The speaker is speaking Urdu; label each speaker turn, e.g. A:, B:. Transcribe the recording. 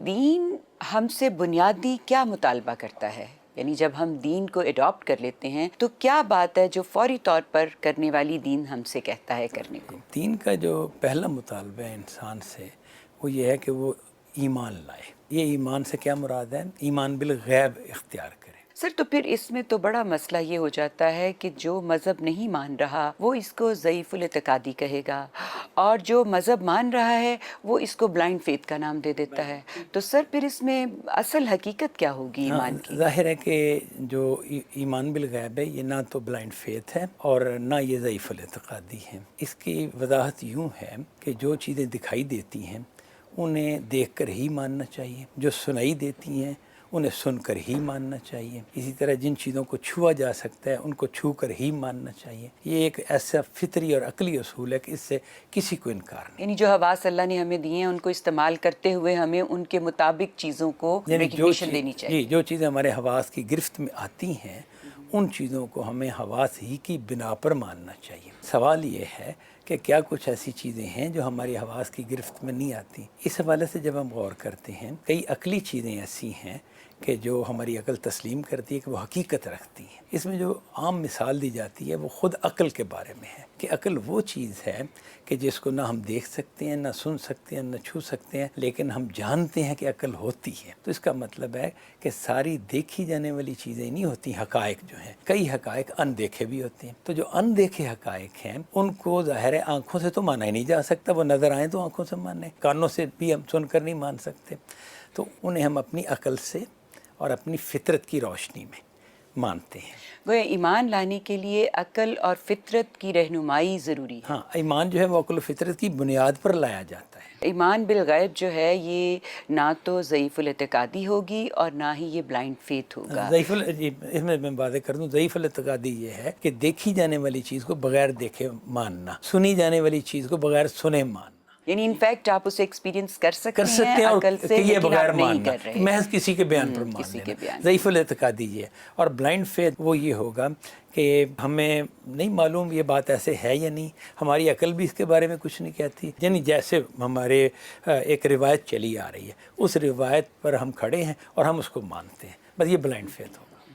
A: دین ہم سے بنیادی کیا مطالبہ کرتا ہے؟ یعنی جب ہم دین کو اڈاپٹ کر لیتے ہیں تو کیا بات ہے جو فوری طور پر کرنے والی دین ہم سے کہتا ہے کرنے کو؟
B: دین کا جو پہلا مطالبہ ہے انسان سے وہ یہ ہے کہ وہ ایمان لائے۔ یہ ایمان سے کیا مراد ہے؟ ایمان بالغیب اختیار کرے۔
A: سر تو پھر اس میں تو بڑا مسئلہ یہ ہو جاتا ہے کہ جو مذہب نہیں مان رہا وہ اس کو ضعیف الاعتقادی کہے گا، اور جو مذہب مان رہا ہے وہ اس کو بلائنڈ فیتھ کا نام دے دیتا ہے۔ تو سر پھر اس میں اصل حقیقت کیا ہوگی ایمان کی؟
B: ظاہر ہے کہ جو ایمان بالغیب ہے یہ نہ تو بلائنڈ فیتھ ہے اور نہ یہ ضعیف الاعتقادی ہے۔ اس کی وضاحت یوں ہے کہ جو چیزیں دکھائی دیتی ہیں انہیں دیکھ کر ہی ماننا چاہیے، جو سنائی دیتی ہیں انہیں سن کر ہی ماننا چاہیے، اسی طرح جن چیزوں کو چھوا جا سکتا ہے ان کو چھو کر ہی ماننا چاہیے۔ یہ ایک ایسا فطری اور عقلی اصول ہے کہ اس سے کسی کو انکار نہیں۔
A: یعنی جو حواس اللہ نے ہمیں دیے ہیں ان کو استعمال کرتے ہوئے ہمیں ان کے مطابق چیزوں کو ریکگنیشن دینی چاہیے۔
B: جو چیزیں ہمارے حواس کی گرفت میں آتی ہیں ان چیزوں کو ہمیں حواس ہی کی بنا پر ماننا چاہیے۔ سوال یہ ہے کہ کیا کچھ ایسی چیزیں ہیں جو ہماری حواس کی گرفت میں نہیں آتی؟ اس حوالے سے جب ہم غور کرتے ہیں کئی عقلی چیزیں ایسی ہیں کہ جو ہماری عقل تسلیم کرتی ہے کہ وہ حقیقت رکھتی ہیں۔ اس میں جو عام مثال دی جاتی ہے وہ خود عقل کے بارے میں ہے کہ عقل وہ چیز ہے کہ جس کو نہ ہم دیکھ سکتے ہیں، نہ سن سکتے ہیں، نہ چھو سکتے ہیں، لیکن ہم جانتے ہیں کہ عقل ہوتی ہے۔ تو اس کا مطلب ہے کہ ساری دیکھی جانے والی چیزیں نہیں ہوتی، حقائق جو ہیں کئی حقائق اندیکھے بھی ہوتے ہیں۔ تو جو اندیکھے حقائق ہیں ان کو ظاہر ہے آنکھوں سے تو مانا ہی نہیں جا سکتا، وہ نظر آئیں تو آنکھوں سے مانے، کانوں سے بھی ہم سن کر نہیں مان سکتے، تو انہیں ہم اپنی عقل سے اور اپنی فطرت کی روشنی میں مانتے ہیں۔
A: گویا ایمان لانے کے لیے عقل اور فطرت کی رہنمائی ضروری ہے۔
B: ہاں، ایمان جو ہے وہ عقل و فطرت کی بنیاد پر لایا جاتا ہے۔
A: ایمان بالغیب جو ہے یہ نہ تو ضعیف الاعتقادی ہوگی اور نہ ہی یہ بلائنڈ فیتھ ہوگا۔
B: اس میں واضح کر دوں، ضعیف الاعتقادی یہ ہے کہ دیکھی جانے والی چیز کو بغیر دیکھے ماننا، سنی جانے والی چیز کو بغیر سنے ماننا،
A: یعنی انفیکٹ آپ اسے ایکسپیرینس کر سکتے ہیں
B: اور
A: عقل سے،
B: یہ
A: لیکن
B: بغیر
A: آپ نہیں
B: ماننا،
A: کر رہے،
B: محض کسی کے بیان پر مان لینا۔ ضعیف الاعتقادی یہ ہے۔ اور بلائنڈ فیتھ وہ یہ ہوگا کہ ہمیں نہیں معلوم یہ بات ایسے ہے یا نہیں، ہماری عقل بھی اس کے بارے میں کچھ نہیں کہتی، یعنی جیسے ہمارے ایک روایت چلی آ رہی ہے اس روایت پر ہم کھڑے ہیں اور ہم اس کو مانتے ہیں، بس یہ بلائنڈ فیتھ ہوگا۔